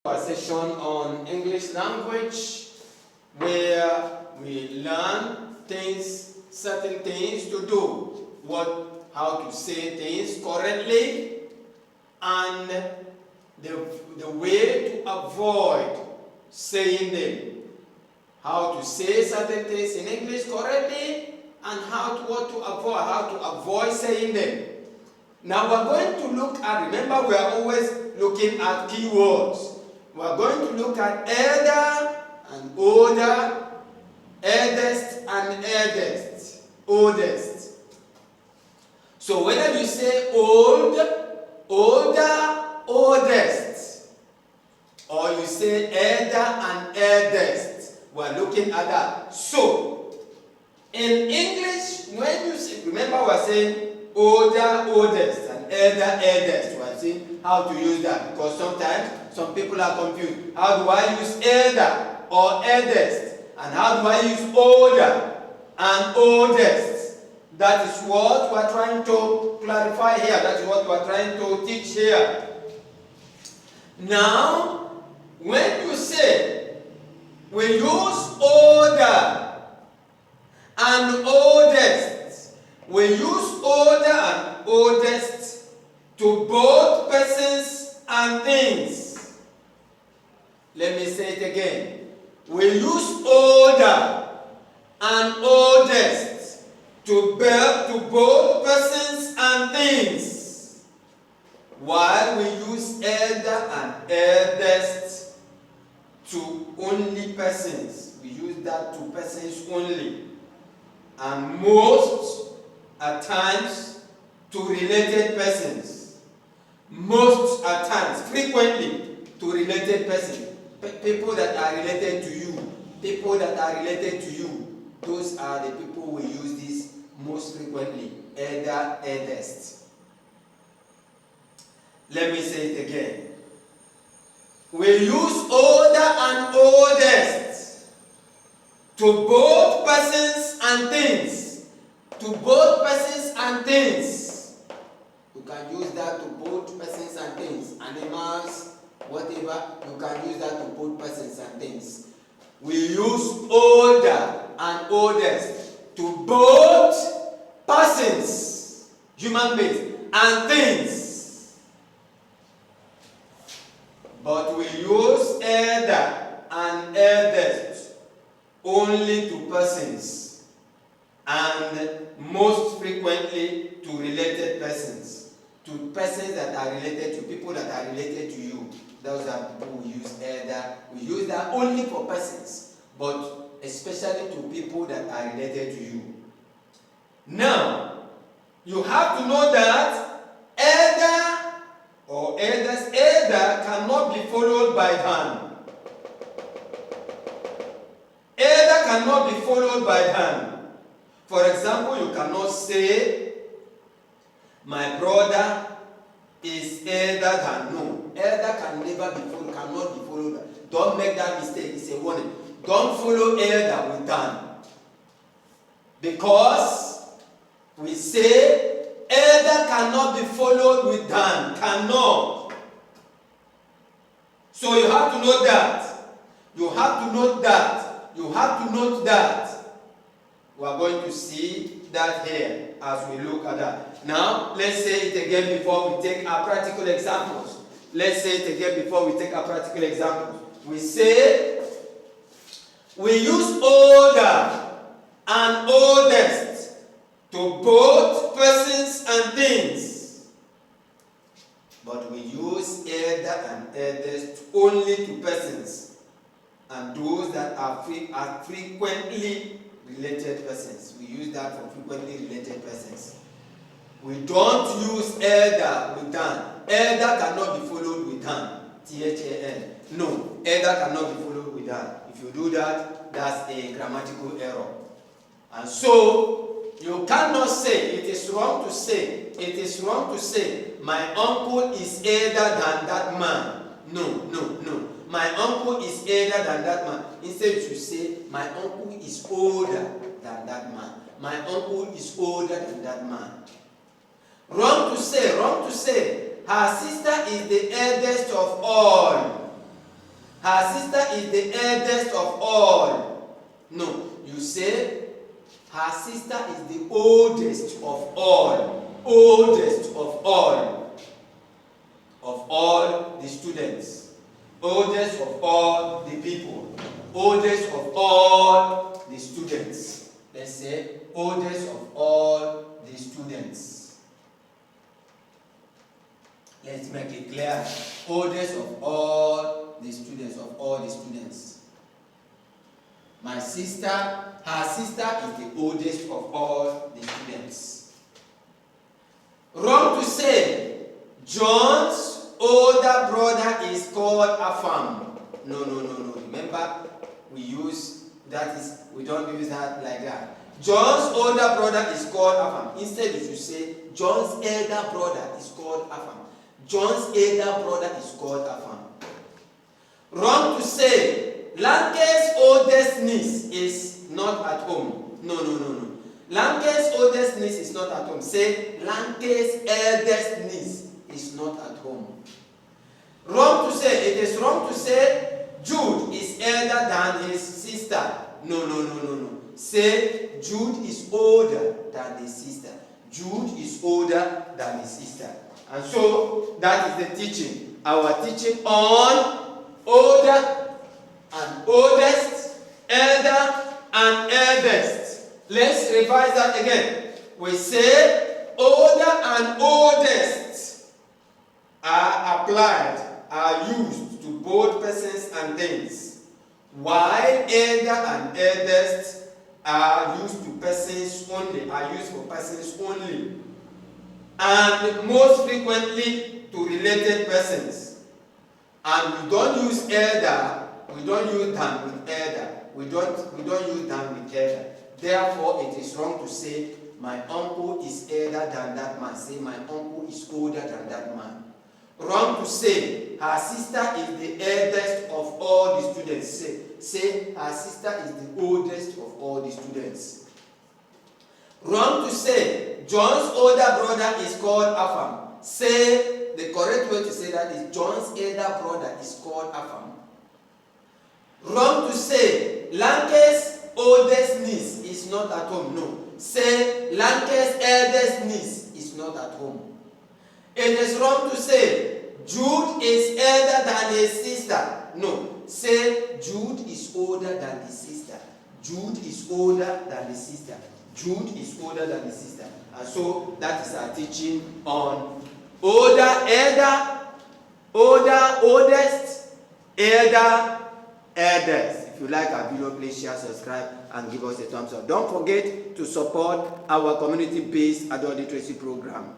A session on English language where we learn things, certain things to do, how to say things correctly, and the way to avoid saying them. How to say certain things in English correctly, and how to avoid saying them. Now we're going to look at, remember we are always looking at keywords. We're going to look at elder and older, eldest and eldest, oldest. So whether you say old, older, oldest, or you say elder and eldest, we're looking at that. So in English, when you say, remember we're saying older, oldest, and elder, eldest. We're saying how to use that, because sometimes some people are confused. How do I use elder or eldest? And how do I use older and oldest? That is what we're trying to clarify here. That is what we're trying to teach here. Now, when you say we use older and oldest, we use older and oldest to both persons and things. Let me say it again. We use older and oldest to both persons and things, while we use elder and eldest to only persons. We use that to persons only, and most at times to related persons. Most at times, frequently to related persons. People that are related to you. People that are related to you. Those are the people we use this most frequently. Elder, eldest. Let me say it again. We use older and oldest to both persons and things. To both persons and things. You can use that to both persons and things. Animals, whatever, you can use that to both persons and things. We use older and oldest to both persons, human beings, and things. But we use elder and eldest only to persons, and most frequently to related persons. To persons that are related to people that are related to you. Those are people who use elder. We use that only for persons, but especially to people that are related to you. Now, you have to know that elder or eldest, elder cannot be followed by hand. Elder cannot be followed by hand. For example, you cannot say, my brother is elder than. No, elder can never be followed, cannot be followed. Don't make that mistake. It's a warning. Don't follow elder with than. Because we say elder cannot be followed with than. Cannot. So you have to note that. You have to note that. You have to note that. We are going to see that here as we look at that. Now, let's say it again before we take our practical examples. Let's say it again before we take our practical examples. We say, we use older and oldest to both persons and things. But we use elder and eldest only to persons and those that are frequently related persons. We use that for frequently related persons. We don't use elder with than. Elder cannot be followed with than. T-H-A-N. No, elder cannot be followed with that. If you do that, that's a grammatical error. And so, you cannot say, it is wrong to say, my uncle is elder than that man. No. My uncle is elder than that man. Instead, you should say, my uncle is older than that man. My uncle is older than that man. Wrong to say. Her sister is the eldest of all. her sister is the eldest of all. No, you say her sister is the oldest of all. Oldest of all. Of all the students. Oldest of all the people. Oldest of all the students. Let's say oldest of all the students. Let's make it clear. Oldest of all the students, of all the students. My sister, her sister is the oldest of all the students. Wrong to say, John's older brother is called Afam. No. Remember, we don't use that like that. John's older brother is called Afam. Instead, you should say, John's elder brother is called Afam. John's elder brother is called Afam. Wrong to say, Lanke's oldest niece is not at home. No. Lanke's oldest niece is not at home. Say, Lanke's eldest niece is not at home. Wrong to say, it is wrong to say, Jude is elder than his sister. No. Say, Jude is older than his sister. Jude is older than his sister. And so, that is the teaching. Our teaching on older and oldest, elder and eldest. Let's revise that again. We say older and oldest are applied, are used to both persons and things, while elder and eldest are used to persons only, are used for persons only, and most frequently to related persons. And we don't use elder, we don't use than with elder. We don't use than with elder. Therefore, it is wrong to say, my uncle is elder than that man. Say, my uncle is older than that man. Wrong to say, her sister is the eldest of all the students. Say, her sister is the oldest of all the students. Wrong to say, John's older brother is called Afam. Say, the correct way to say that is, John's elder brother is called Afam. Wrong to say, Lanke's oldest niece is not at home. No. Say, Lanke's eldest niece is not at home. It is wrong to say, Jude is elder than his sister. No. Say, Jude is older than his sister. Jude is older than his sister. Jude is older than his sister. And so, that is our teaching on older, elder, older, oldest, elder, eldest. If you like our video, please share, subscribe, and give us a thumbs up. Don't forget to support our community-based adult literacy program.